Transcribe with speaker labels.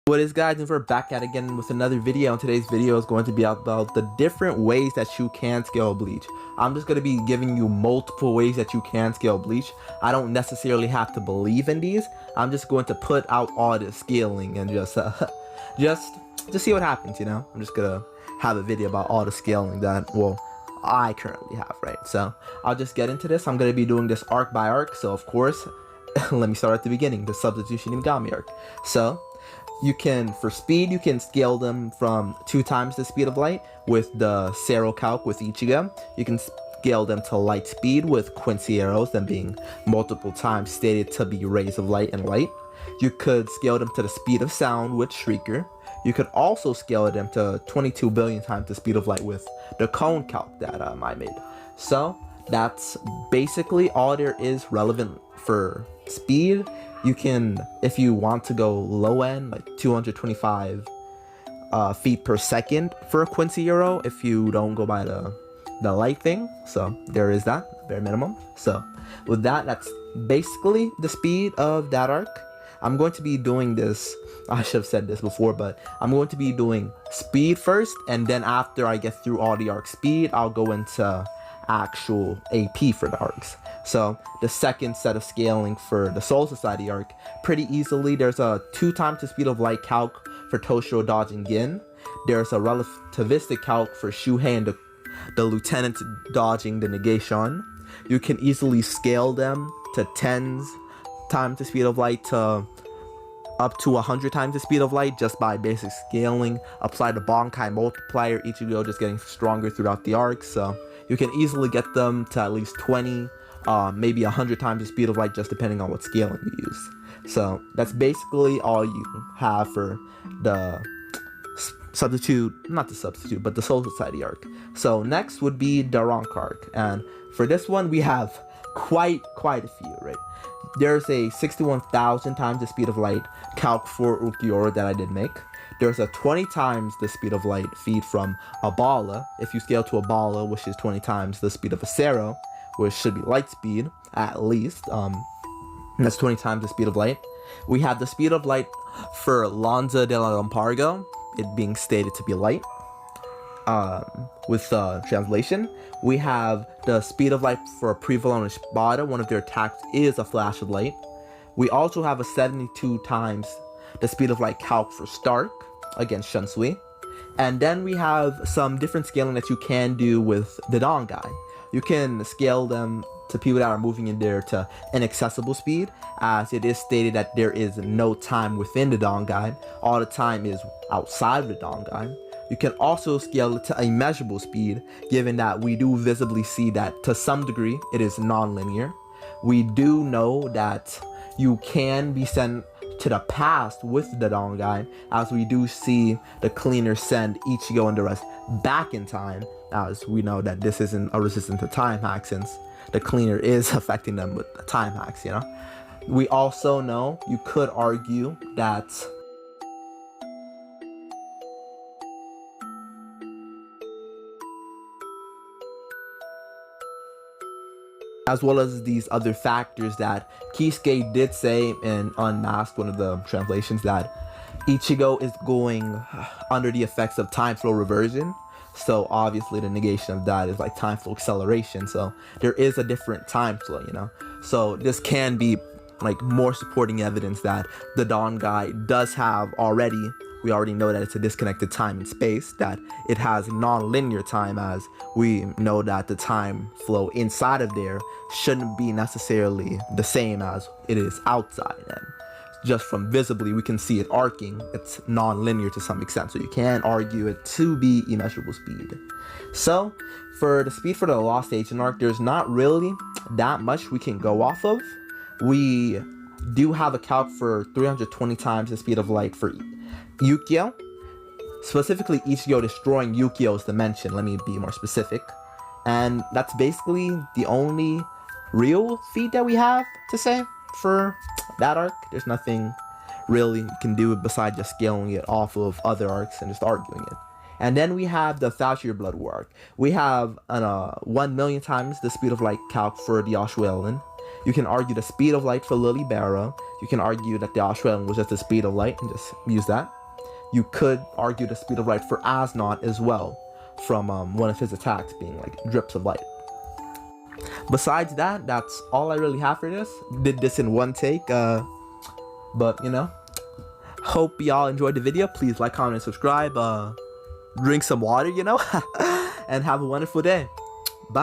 Speaker 1: What is, guys, and we're back at again with another video, and today's video is going to be about the different ways that you can scale Bleach. I'm just going to be giving you multiple ways that you can scale Bleach. I don't necessarily have to believe in these. I'm just going to put out all the scaling and just see what happens, you know. I'm just going to have a video about all the scaling that, well, I currently have, right? So I'll just get into this. I'm going to be doing this arc by arc, so of course, let me start at the beginning, the Substitution Imigami arc. So you can, for speed, you can scale them from 2 times the speed of light with the Sero calc with Ichigo. You can scale them to light speed with Quincy arrows, them being multiple times stated to be rays of light and light. You could scale them to the speed of sound with Shrieker. You could also scale them to 22 billion times the speed of light with the cone calc that I made. So that's basically all there is relevant for speed. You can, if you want to go low end, like 225 feet per second for a Quincy arrow, if you don't go by the light thing. So there is that, bare minimum. So with that, that's basically the speed of that arc. I'm going to be doing this, I should have said this before, but I'm going to be doing speed first, and then after I get through all the arc speed, I'll go into actual AP for the arcs. So the second set of scaling for the Soul Society arc, pretty easily, there's a 2 times the speed of light calc for Toshiro dodging Gin. There's a relativistic calc for Shuhei and the lieutenant dodging the Negation. You can easily scale them to 10s times the speed of light to up to 100 times the speed of light just by basic scaling. Apply the Bankai multiplier, Ichigo just getting stronger throughout the arc. So you can easily get them to at least 20, maybe 100 times the speed of light, just depending on what scaling you use. So that's basically all you have for the the Soul Society arc. So next would be the Rank arc, and for this one we have quite a few, right? There's a 61,000 times the speed of light calc for Ukiura that I did make. There's a 20 times the speed of light feed from a Bala, if you scale to a Bala, which is 20 times the speed of a Sero, which should be light speed, at least. That's 20 times the speed of light. We have the speed of light for Lanza de la Lampargo, it being stated to be light. With translation, we have the speed of light for Prevalon and Spada. One of their attacks is a flash of light. We also have a 72 times the speed of light calc for Stark against Shunsui. And then we have some different scaling that you can do with the Dangai. You can scale them to people that are moving in there to inaccessible speed, as it is stated that there is no time within the Dangai. All the time is outside of the Dangai. You can also scale it to a measurable speed, given that we do visibly see that to some degree it is non-linear. We do know that you can be sent to the past with the Dangai, as we do see the cleaner send Ichigo and the rest back in time, as we know that this isn't a resistant to time hack, since the cleaner is affecting them with the time hacks, you know. We also know, you could argue that as well as these other factors that Kisuke did say in Unmasked, one of the translations, that Ichigo is going under the effects of time flow reversion. So obviously the negation of that is like time flow acceleration. So there is a different time flow, you know. So this can be like more supporting evidence that the Dangai does have already. We already know that it's a disconnected time and space, that it has non-linear time, as we know that the time flow inside of there shouldn't be necessarily the same as it is outside. And just from visibly, we can see it arcing. It's non-linear to some extent, so you can argue it to be immeasurable speed. So for the speed for the Lost Agent arc, there's not really that much we can go off of. We do have a calc for 320 times the speed of light for Yukio, specifically Ichigo destroying Yukio's dimension. Let me be more specific. And that's basically the only real feat that we have to say for that arc. There's nothing really you can do besides just scaling it off of other arcs and just arguing it. And then we have the 1,000-year Blood War arc. We have 1 million times the speed of light calc for the Oshuelin. You can argue the speed of light for Lily Barrow. You can argue that the Australian was just the speed of light and just use that. you could argue the speed of light for Asnod as well, from one of his attacks being like drips of light. Besides that, that's all I really have for this. Did this in one take, but you know, hope y'all enjoyed the video. Please like, comment, and subscribe. Drink some water, you know, and have a wonderful day.